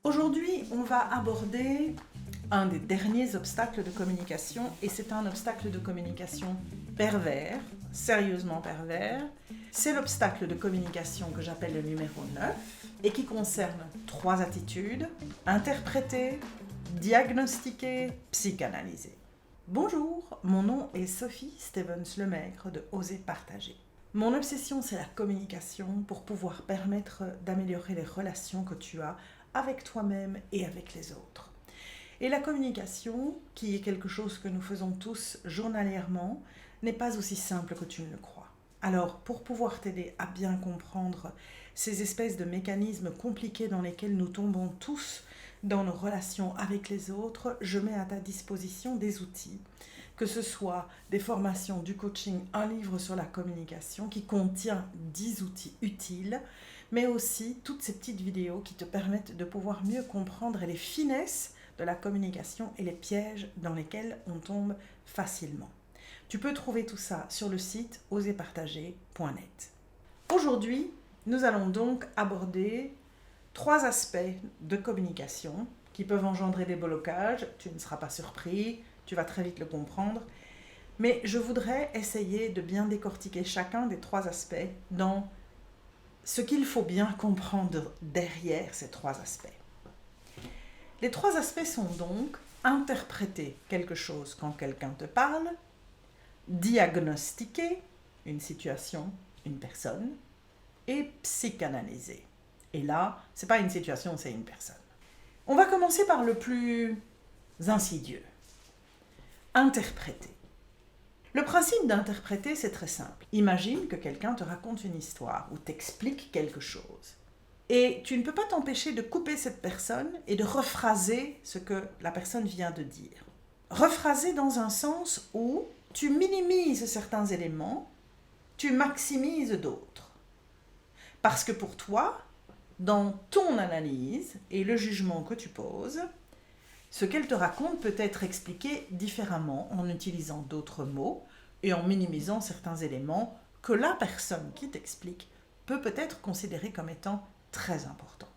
Aujourd'hui, on va aborder un des derniers obstacles de communication, et c'est un obstacle de communication pervers, sérieusement pervers. C'est l'obstacle de communication que j'appelle le numéro 9 et qui concerne 3 attitudes: interpréter, diagnostiquer, psychanalyser. Bonjour, mon nom est Sophie Stevens-Lemaigre de Oser Partager. Mon obsession, c'est la communication pour pouvoir permettre d'améliorer les relations que tu as avec toi-même et avec les autres. Et la communication, qui est quelque chose que nous faisons tous journalièrement, n'est pas aussi simple que tu ne le crois. Alors, pour pouvoir t'aider à bien comprendre ces espèces de mécanismes compliqués dans lesquels nous tombons tous dans nos relations avec les autres, je mets à ta disposition des outils, que ce soit des formations, du coaching, un livre sur la communication qui contient 10 outils utiles, mais aussi toutes ces petites vidéos qui te permettent de pouvoir mieux comprendre les finesses de la communication et les pièges dans lesquels on tombe facilement. Tu peux trouver tout ça sur le site oserpartager.net. Aujourd'hui, nous allons donc aborder 3 aspects de communication qui peuvent engendrer des blocages. Tu ne seras pas surpris, tu vas très vite le comprendre. Mais je voudrais essayer de bien décortiquer chacun des 3 aspects dans ce qu'il faut bien comprendre derrière ces 3 aspects. Les 3 aspects sont donc interpréter quelque chose quand quelqu'un te parle, diagnostiquer une situation, une personne, et psychanalyser. Et là, ce n'est pas une situation, c'est une personne. On va commencer par le plus insidieux. Interpréter. Le principe d'interpréter, c'est très simple. Imagine que quelqu'un te raconte une histoire ou t'explique quelque chose. Et tu ne peux pas t'empêcher de couper cette personne et de rephraser ce que la personne vient de dire. Rephraser dans un sens où tu minimises certains éléments, tu maximises d'autres. Parce que pour toi, dans ton analyse et le jugement que tu poses, ce qu'elle te raconte peut être expliqué différemment en utilisant d'autres mots et en minimisant certains éléments que la personne qui t'explique peut peut-être considérer comme étant très importants.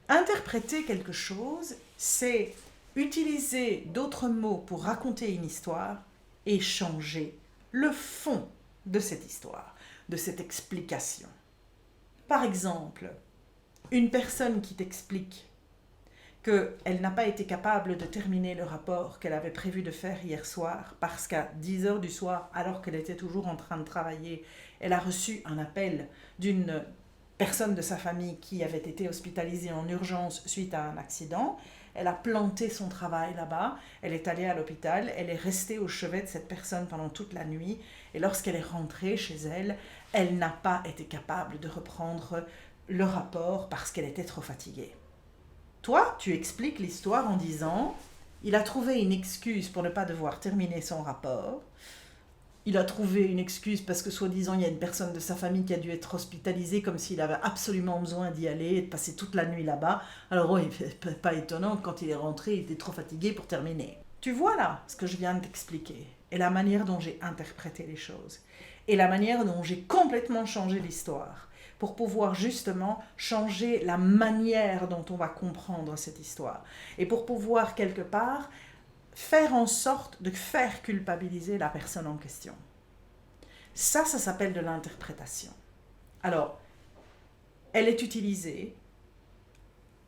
Interpréter quelque chose, c'est utiliser d'autres mots pour raconter une histoire et changer le fond de cette histoire, de cette explication. Par exemple, une personne qui t'explique qu'elle n'a pas été capable de terminer le rapport qu'elle avait prévu de faire hier soir parce qu'à 10h du soir, alors qu'elle était toujours en train de travailler, elle a reçu un appel d'une personne de sa famille qui avait été hospitalisée en urgence suite à un accident. Elle a planté son travail là-bas, elle est allée à l'hôpital, elle est restée au chevet de cette personne pendant toute la nuit, et lorsqu'elle est rentrée chez elle, elle n'a pas été capable de reprendre le rapport parce qu'elle était trop fatiguée. Toi, tu expliques l'histoire en disant « Il a trouvé une excuse pour ne pas devoir terminer son rapport. Il a trouvé une excuse parce que, soi-disant, il y a une personne de sa famille qui a dû être hospitalisée comme s'il avait absolument besoin d'y aller et de passer toute la nuit là-bas. Alors, oui, pas étonnant, quand il est rentré, il était trop fatigué pour terminer. » Tu vois là ce que je viens de t'expliquer et la manière dont j'ai interprété les choses et la manière dont j'ai complètement changé l'histoire pour pouvoir justement changer la manière dont on va comprendre cette histoire et pour pouvoir quelque part faire en sorte de faire culpabiliser la personne en question. Ça s'appelle de l'interprétation. Alors, elle est utilisée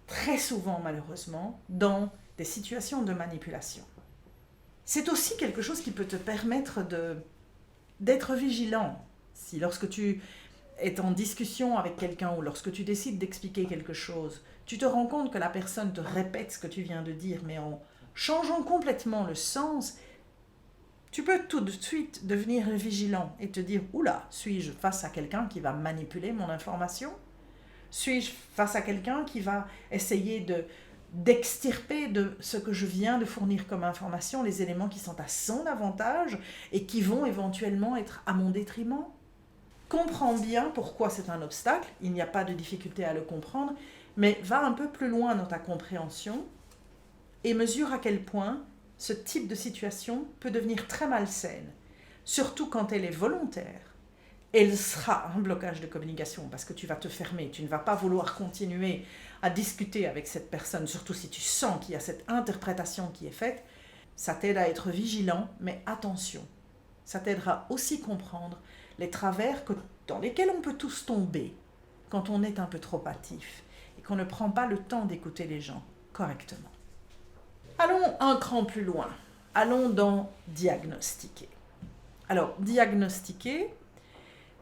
très souvent malheureusement dans des situations de manipulation. C'est aussi quelque chose qui peut te permettre d'être vigilant. Si lorsque tu es en discussion avec quelqu'un ou lorsque tu décides d'expliquer quelque chose, tu te rends compte que la personne te répète ce que tu viens de dire, mais en changeant complètement le sens, tu peux tout de suite devenir vigilant et te dire « Oula, suis-je face à quelqu'un qui va manipuler mon information ? Suis-je face à quelqu'un qui va essayer d'extirper de ce que je viens de fournir comme information les éléments qui sont à son avantage et qui vont éventuellement être à mon détriment ?» Comprends bien pourquoi c'est un obstacle, il n'y a pas de difficulté à le comprendre, mais va un peu plus loin dans ta compréhension et mesure à quel point ce type de situation peut devenir très malsaine, surtout quand elle est volontaire, elle sera un blocage de communication parce que tu vas te fermer, tu ne vas pas vouloir continuer à discuter avec cette personne, surtout si tu sens qu'il y a cette interprétation qui est faite. Ça t'aide à être vigilant, mais attention, ça t'aidera aussi à comprendre les travers dans lesquels on peut tous tomber quand on est un peu trop hâtif et qu'on ne prend pas le temps d'écouter les gens correctement. Allons un cran plus loin. Allons dans diagnostiquer. Alors, diagnostiquer,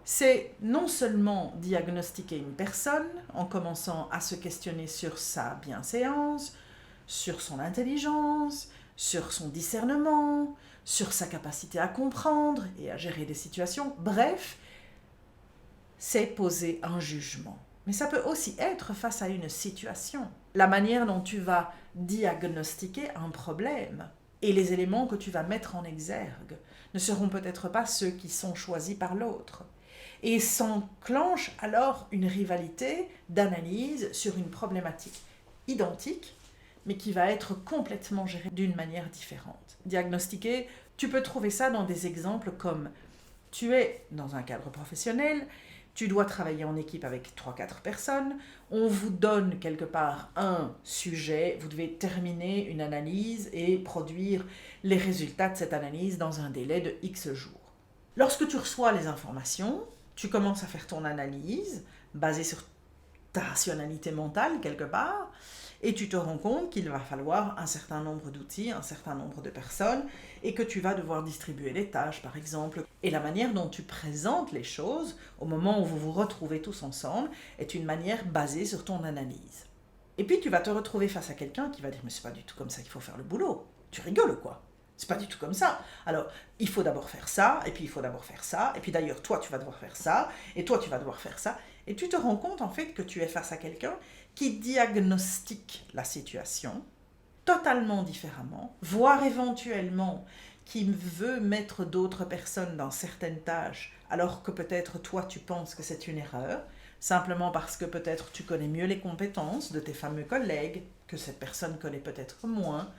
c'est non seulement diagnostiquer une personne en commençant à se questionner sur sa bienséance, sur son intelligence, sur son discernement, sur sa capacité à comprendre et à gérer des situations. Bref, c'est poser un jugement. Mais ça peut aussi être face à une situation. La manière dont tu vas diagnostiquer un problème et les éléments que tu vas mettre en exergue ne seront peut-être pas ceux qui sont choisis par l'autre. Et s'enclenche alors une rivalité d'analyse sur une problématique identique, mais qui va être complètement gérée d'une manière différente. Diagnostiquer, tu peux trouver ça dans des exemples comme tu es dans un cadre professionnel, tu dois travailler en équipe avec 3-4 personnes, on vous donne quelque part un sujet, vous devez terminer une analyse et produire les résultats de cette analyse dans un délai de X jours. Lorsque tu reçois les informations, tu commences à faire ton analyse basée sur ta rationalité mentale quelque part, et tu te rends compte qu'il va falloir un certain nombre d'outils, un certain nombre de personnes, et que tu vas devoir distribuer les tâches, par exemple. Et la manière dont tu présentes les choses, au moment où vous vous retrouvez tous ensemble, est une manière basée sur ton analyse. Et puis tu vas te retrouver face à quelqu'un qui va dire « mais c'est pas du tout comme ça qu'il faut faire le boulot. Tu rigoles quoi ? C'est pas du tout comme ça. Alors, il faut d'abord faire ça, et puis il faut d'abord faire ça, et puis d'ailleurs, toi, tu vas devoir faire ça, et toi, tu vas devoir faire ça. » Et tu te rends compte, en fait, que tu es face à quelqu'un qui diagnostique la situation totalement différemment, voire éventuellement qui veut mettre d'autres personnes dans certaines tâches, alors que peut-être toi, tu penses que c'est une erreur, simplement parce que peut-être tu connais mieux les compétences de tes fameux collègues, que cette personne connaît peut-être moins,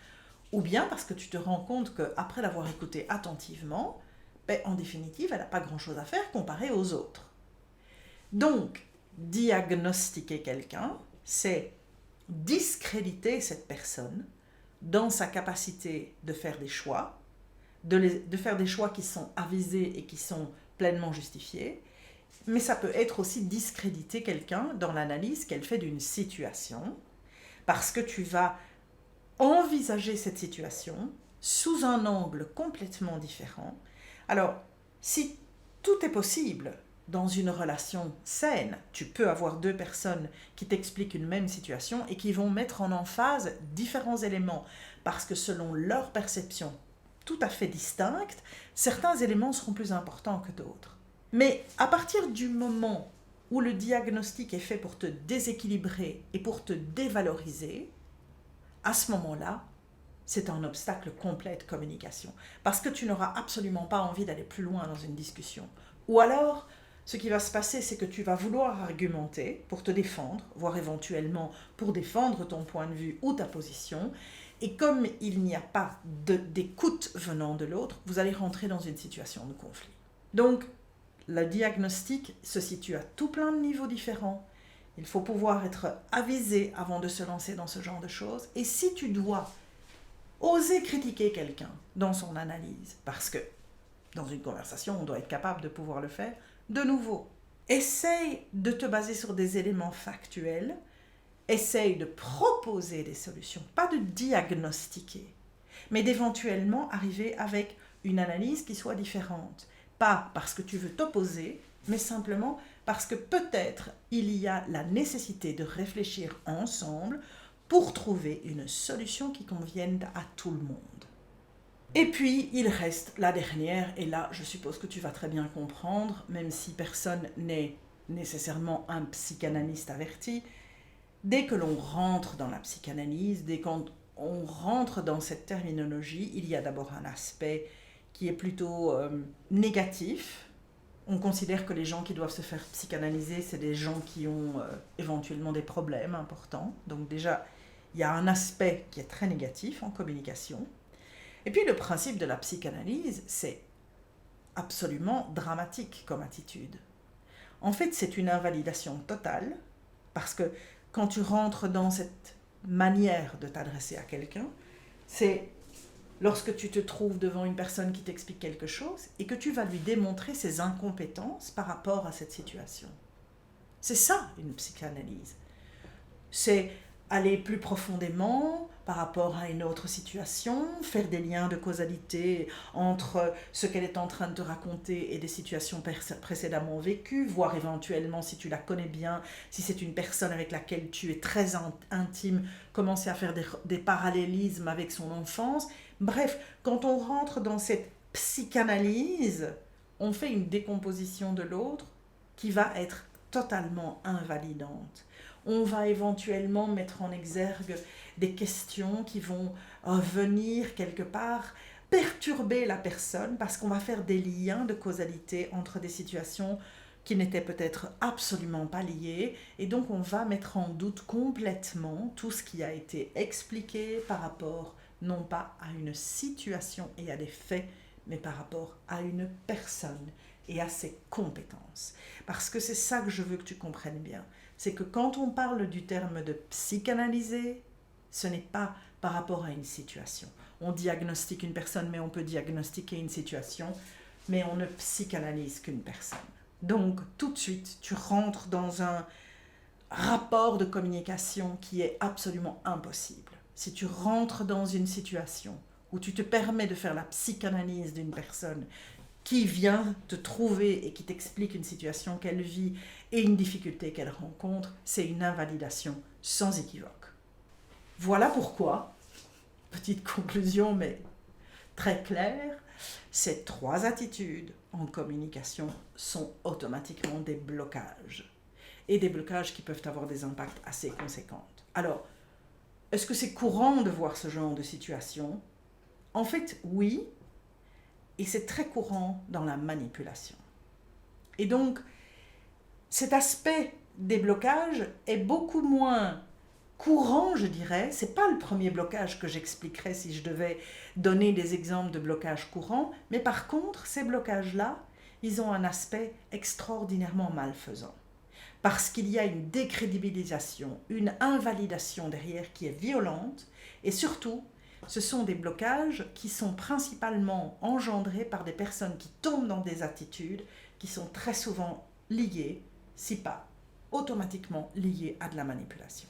ou bien parce que tu te rends compte qu'après l'avoir écoutée attentivement, en définitive, elle n'a pas grand-chose à faire comparé aux autres. Donc, diagnostiquer quelqu'un, c'est discréditer cette personne dans sa capacité de faire des choix, de faire des choix qui sont avisés et qui sont pleinement justifiés, mais ça peut être aussi discréditer quelqu'un dans l'analyse qu'elle fait d'une situation, parce que tu vas envisager cette situation sous un angle complètement différent. Alors, si tout est possible dans une relation saine, tu peux avoir deux personnes qui t'expliquent une même situation et qui vont mettre en emphase différents éléments, parce que selon leur perception tout à fait distincte, certains éléments seront plus importants que d'autres. Mais à partir du moment où le diagnostic est fait pour te déséquilibrer et pour te dévaloriser, à ce moment-là, c'est un obstacle complet de communication, parce que tu n'auras absolument pas envie d'aller plus loin dans une discussion. Ou alors, ce qui va se passer, c'est que tu vas vouloir argumenter pour te défendre, voire éventuellement pour défendre ton point de vue ou ta position, et comme il n'y a pas d'écoute venant de l'autre, vous allez rentrer dans une situation de conflit. Donc, le diagnostic se situe à tout plein de niveaux différents. Il faut pouvoir être avisé avant de se lancer dans ce genre de choses. Et si tu dois oser critiquer quelqu'un dans son analyse, parce que dans une conversation, on doit être capable de pouvoir le faire, de nouveau, essaye de te baser sur des éléments factuels, essaye de proposer des solutions, pas de diagnostiquer, mais d'éventuellement arriver avec une analyse qui soit différente. Pas parce que tu veux t'opposer, mais simplement parce que peut-être il y a la nécessité de réfléchir ensemble pour trouver une solution qui convienne à tout le monde. Et puis, il reste la dernière, et là, je suppose que tu vas très bien comprendre, même si personne n'est nécessairement un psychanalyste averti, dès que l'on rentre dans la psychanalyse, dès qu'on rentre dans cette terminologie, il y a d'abord un aspect qui est plutôt négatif. On considère que les gens qui doivent se faire psychanalyser, c'est des gens qui ont éventuellement des problèmes importants. Donc déjà, il y a un aspect qui est très négatif en communication. Et puis le principe de la psychanalyse, c'est absolument dramatique comme attitude. En fait, c'est une invalidation totale, parce que quand tu rentres dans cette manière de t'adresser à quelqu'un, c'est lorsque tu te trouves devant une personne qui t'explique quelque chose et que tu vas lui démontrer ses incompétences par rapport à cette situation. C'est ça, une psychanalyse. C'est aller plus profondément par rapport à une autre situation, faire des liens de causalité entre ce qu'elle est en train de te raconter et des situations précédemment vécues, voir éventuellement, si tu la connais bien, si c'est une personne avec laquelle tu es très intime, commencer à faire des parallélismes avec son enfance. Bref, quand on rentre dans cette psychanalyse, on fait une décomposition de l'autre qui va être totalement invalidante. On va éventuellement mettre en exergue des questions qui vont venir quelque part perturber la personne parce qu'on va faire des liens de causalité entre des situations qui n'étaient peut-être absolument pas liées et donc on va mettre en doute complètement tout ce qui a été expliqué par rapport non pas à une situation et à des faits mais par rapport à une personne et à ses compétences. Parce que c'est ça que je veux que tu comprennes bien. C'est que quand on parle du terme de psychanalyser, ce n'est pas par rapport à une situation. On diagnostique une personne, mais on peut diagnostiquer une situation, mais on ne psychanalyse qu'une personne. Donc, tout de suite, tu rentres dans un rapport de communication qui est absolument impossible. Si tu rentres dans une situation où tu te permets de faire la psychanalyse d'une personne qui vient te trouver et qui t'explique une situation qu'elle vit et une difficulté qu'elle rencontre, c'est une invalidation sans équivoque. Voilà pourquoi, petite conclusion mais très claire, ces 3 attitudes en communication sont automatiquement des blocages. Et des blocages qui peuvent avoir des impacts assez conséquents. Alors, est-ce que c'est courant de voir ce genre de situation ? En fait, oui. Et c'est très courant dans la manipulation. Et donc, cet aspect des blocages est beaucoup moins courant, je dirais. Ce n'est pas le premier blocage que j'expliquerais si je devais donner des exemples de blocages courants, mais par contre, ces blocages-là, ils ont un aspect extraordinairement malfaisant. Parce qu'il y a une décrédibilisation, une invalidation derrière qui est violente, et surtout, ce sont des blocages qui sont principalement engendrés par des personnes qui tombent dans des attitudes qui sont très souvent liées, si pas automatiquement liées à de la manipulation.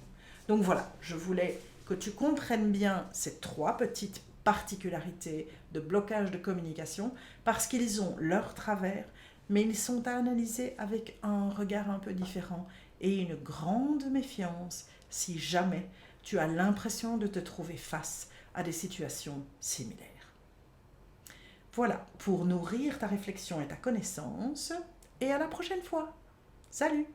Donc voilà, je voulais que tu comprennes bien ces 3 petites particularités de blocage de communication parce qu'ils ont leur travers, mais ils sont à analyser avec un regard un peu différent et une grande méfiance si jamais tu as l'impression de te trouver face à des situations similaires. Voilà, pour nourrir ta réflexion et ta connaissance, et à la prochaine fois. Salut!